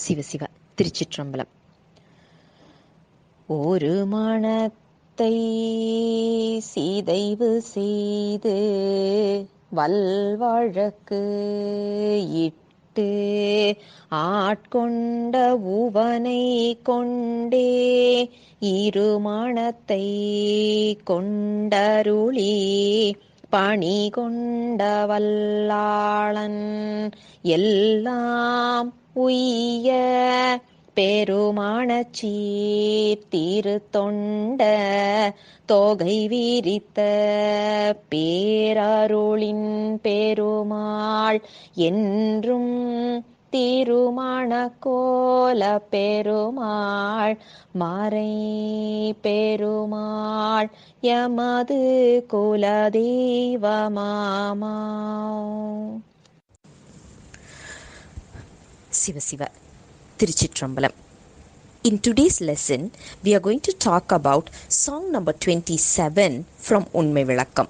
சிவ சிவ திருச்சிற்றம்பலம். ஒரு மனத்தை சீதைவு செய்து வல்வழக்கு இட்டு ஆட்கொண்ட உவனை கொண்டே இருமணத்தை கொண்டருளி பணி கொண்ட வல்லாளன் எல்லாம் உய்ய பெருமானச் சீர் திருத்தொண்ட தொகை விரித்த பேரருளின் பெருமாள் என்றும் திருமண கோல பெருமாள் மறை பெருமாள் எமது குலதெய்வமாமா. சிவ சிவ திருச்சிற்றம்பலம். In today's lesson, we are going to talk about song number 27 from Unmai Vilakkam.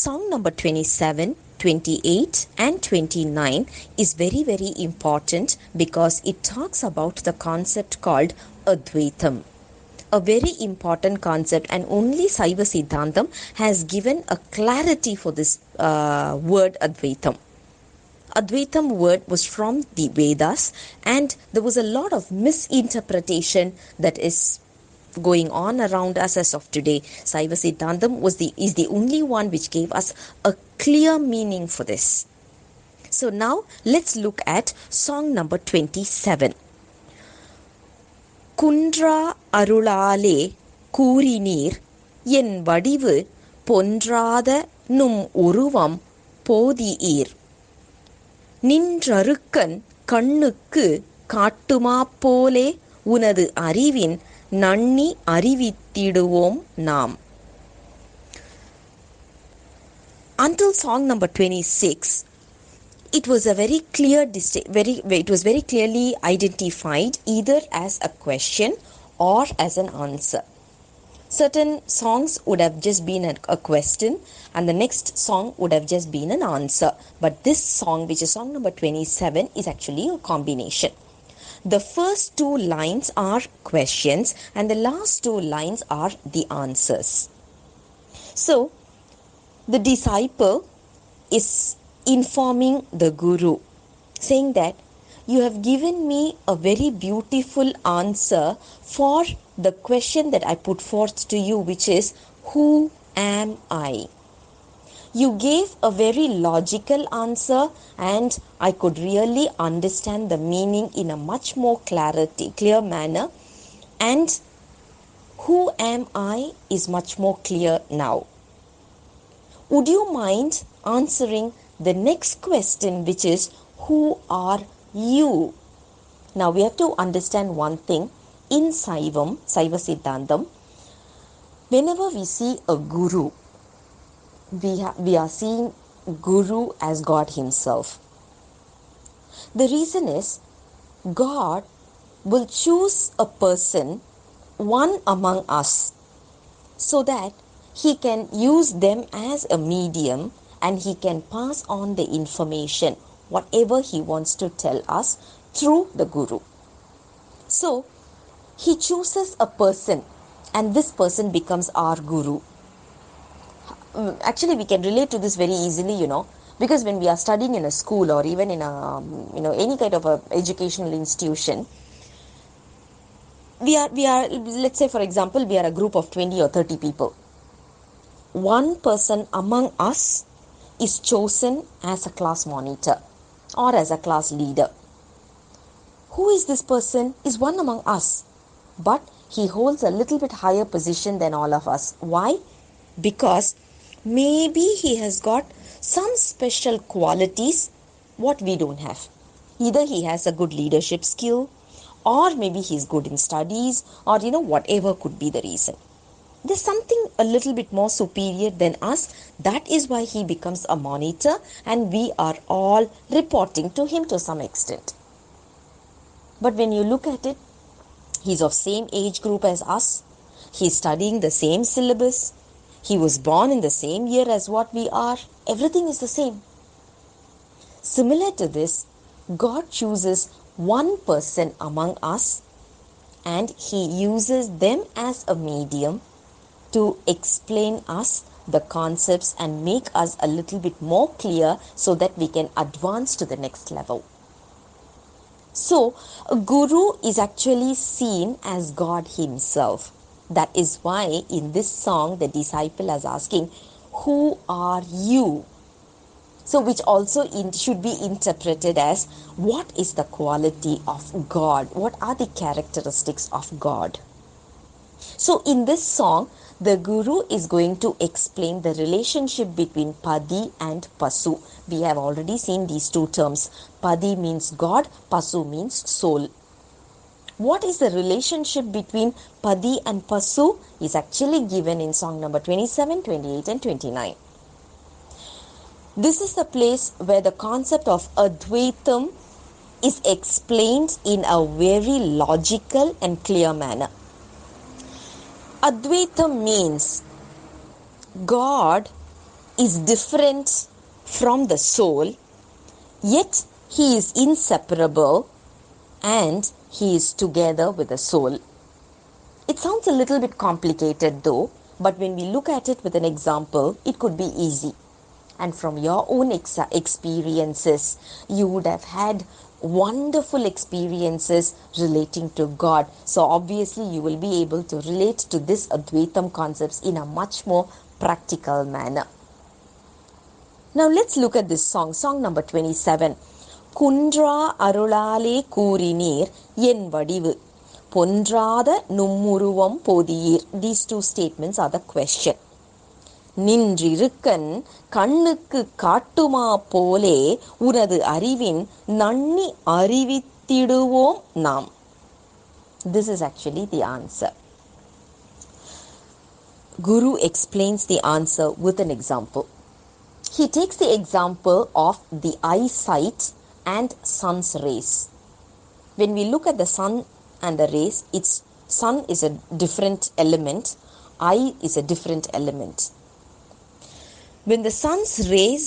Song number 27, 28 and 29 is very, very important because it talks about the concept called Advaitam. A very important concept, and only Saiva Siddhantam has given a clarity for this word Advaitam. Advaitam word was from the Vedas, and there was a lot of misinterpretation that is going on around us as of today. Saiva Siddhantam is the only one which gave us a clear meaning for this. So now let's look at song number 27. Kundra arulale கூறினீர் என் வடிவு பொன்றாத நும் உருவம் போதியீர் நின்றருக்கன் கண்ணுக்கு காட்டுமா போலே உனது அறிவின் நன்னி அறிவித்திடுவோம் நாம். Until song number 26, it was very clearly identified either as a question or as an answer. Certain songs would have just been a question, and the next song would have just been an answer. But this song, which is song number 27, is actually a combination. The first two lines are questions, and the last two lines are the answers. So, the disciple is informing the Guru, saying that you have given me a very beautiful answer for the question that I put forth to you, which is, who am I? You gave a very logical answer, and I could really understand the meaning in a much more clear manner, and who am I is much more clear now. Would you mind answering the next question, which is, who are you? Now we have to understand one thing. In Saiva Siddhantam, whenever we see a guru, we are seeing Guru as God himself. The reason is, God will choose a person, one among us, so that he can use them as a medium and he can pass on the information, whatever he wants to tell us, through the Guru. So, he chooses a person, and this person becomes our Guru. Actually, we can relate to this very easily, because when we are studying in a school or even in a, any kind of a educational institution, we are, let's say for example, we are a group of 20 or 30 people. One person among us is chosen as a class monitor or as a class leader. Who is this person? Is one among us, but he holds a little bit higher position than all of us. Why? Because maybe he has got some special qualities what we don't have. Either he has a good leadership skill, or maybe he's good in studies, or whatever could be the reason. There's something a little bit more superior than us. That is why he becomes a monitor, and we are all reporting to him to some extent. But when you look at it, he's of same age group as us. He's studying the same syllabus. He was born in the same year as what we are. Everything is the same. Similar to this, God chooses one person among us, and he uses them as a medium to explain us the concepts and make us a little bit more clear so that we can advance to the next level. So, a guru is actually seen as God himself. That is why in this song the disciple is asking, "Who are you?" So, which also should be interpreted as, what is the quality of God? What are the characteristics of God? So, in this song, the Guru is going to explain the relationship between Padi and Pasu. We have already seen these two terms. Padi means God, Pasu means soul. What is the relationship between Padi and Pasu is actually given in song number 27, 28 and 29. This is the place where the concept of Advaitam is explained in a very logical and clear manner. Advaitam means God is different from the soul, yet he is inseparable and he is together with the soul. It sounds a little bit complicated though, but when we look at it with an example, it could be easy. And from your own experiences, you would have had wonderful experiences relating to God. So obviously you will be able to relate to this Advaitam concepts in a much more practical manner. Now let's look at this song, song number 27. Kundra arulale Kurinir yen vadivu pondrada nummuruvam podiyir. These two statements are the question. நின்றிருக்கன் கண்ணுக்கு காட்டுமா போலே உனது அறிவின் நன்னி அறிவித்திடுவோம் நாம். This is actually the answer. Guru explains the answer with an example. He takes the example of the eyesight and sun's rays. When we look at the sun and the rays, sun is a different element, eye is a different element. When the sun's rays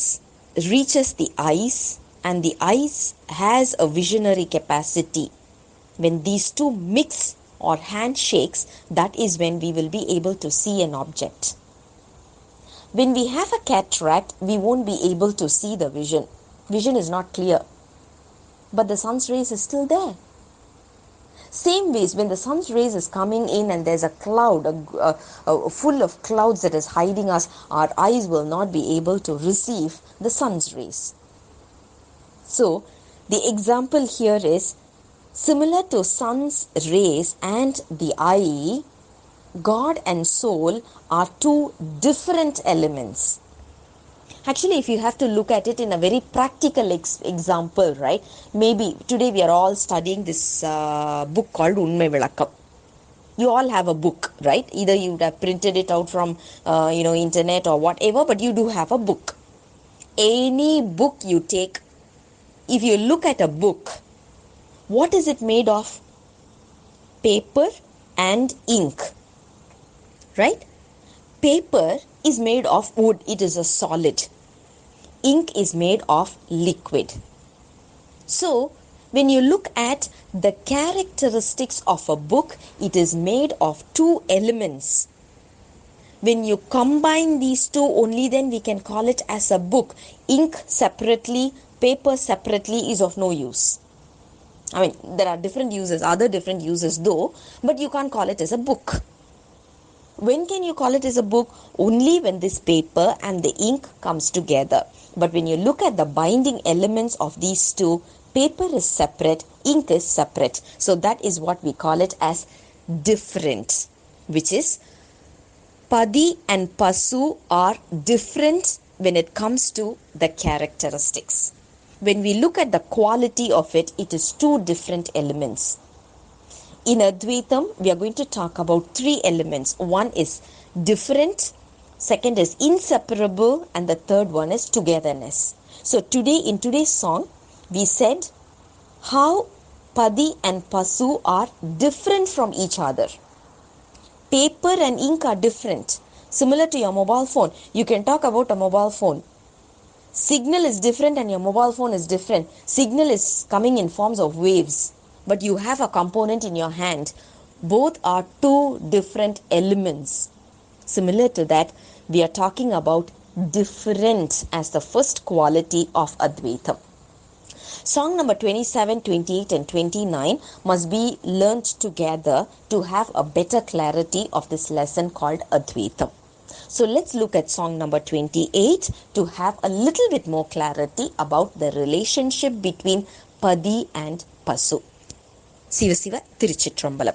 reaches the eyes and the eyes has a visionary capacity, when these two mix or handshakes, that is when we will be able to see an object. When we have a cataract, we won't be able to see the vision. Vision is not clear, but the sun's rays is still there. Same ways, when the sun's rays is coming in and there's a cloud, full of clouds that is hiding us, our eyes will not be able to receive the sun's rays. So, the example here is similar to sun's rays and the eye, God and soul are two different elements. Actually, if you have to look at it in a very practical example, right? Maybe today we are all studying this book called Unmai Vilakkam. You all have a book, right? Either you would have printed it out from, internet or whatever, but you do have a book. Any book you take, if you look at a book, what is it made of? Paper and ink, right? Paper is made of wood, it is a solid. Ink is made of liquid. So, when you look at the characteristics of a book, it is made of two elements. When you combine these two, only then we can call it as a book. Ink separately, paper separately is of no use. I mean, there are different uses, other different uses though, but you can't call it as a book. When can you call it as a book? Only when this paper and the ink comes together. But when you look at the binding elements of these two, paper is separate, ink is separate. So that is what we call it as different, which is Padi and Pasu are different when it comes to the characteristics. When we look at the quality of it, it is two different elements. In Advaitam, we are going to talk about three elements. One is different, second is inseparable, and the third one is togetherness. So today, in today's song, we said how Padi and Pasu are different from each other. Paper and ink are different. Similar to your mobile phone. You can talk about a mobile phone. Signal is different and your mobile phone is different. Signal is coming in forms of waves, but you have a component in your hand. Both are two different elements. Similar to that, we are talking about different as the first quality of Advaitam. Song number 27, 28 and 29 must be learnt together to have a better clarity of this lesson called Advaitam. So let's look at song number 28 to have a little bit more clarity about the relationship between Padi and Pasu. Siva Siva Tiruchitrambalam.